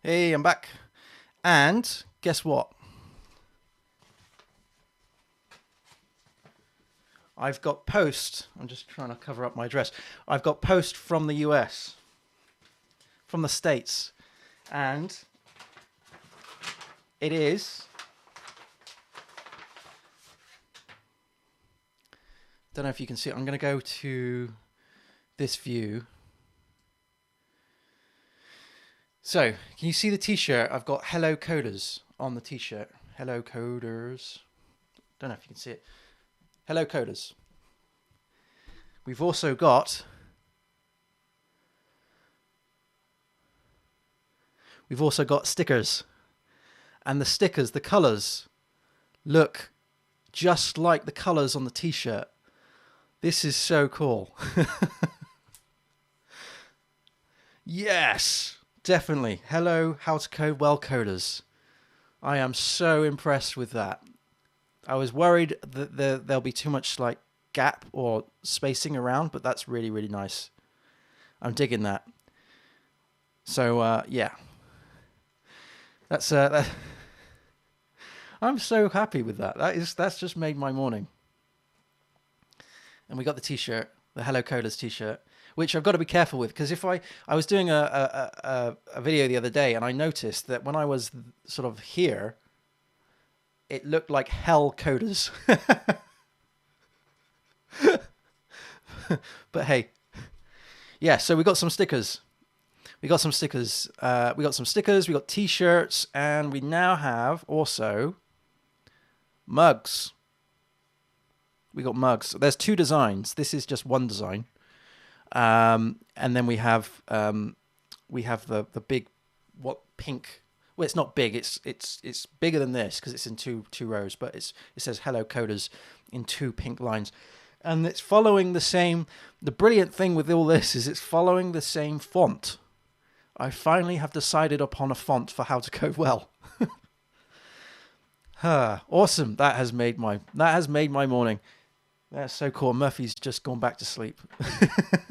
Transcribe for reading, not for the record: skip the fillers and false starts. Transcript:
Hey, I'm back. And guess what? I've got post. I'm just trying to cover up my address. I've got post from the US, from the States. And it is... Don't know if you can see it. I'm going to go to this view. So, can you see the t-shirt? I've got Hello Coders on the t-shirt. Hello Coders. Don't know if you can see it. Hello Coders. We've also got... stickers. And the stickers, the colours, look just like the colours on the t-shirt. This is so cool. Yes! Definitely. Hello, how to code well coders. I am so impressed with that. I was worried that there'll be too much like gap or spacing around, but that's really, really nice. I'm digging that. So, yeah. That's I'm so happy with that. That's just made my morning. And we got the t-shirt, the Hello Coders t-shirt, which I've got to be careful with, because if I was doing a video the other day, and I noticed that when I was sort of here, it looked like Hell Coders. But hey, yeah. So we got some stickers. We got some stickers. We got t-shirts, and we now have also mugs. We got mugs. There's two designs. This is just one design. And then we have the big pink. Well, it's not big. It's bigger than this because it's in two rows. But it says Hello Coders in two pink lines, and it's following the same. The brilliant thing with all this is it's following the same font. I finally have decided upon a font for how to code well. Awesome! That has made my morning. That's so cool. Murphy's just gone back to sleep.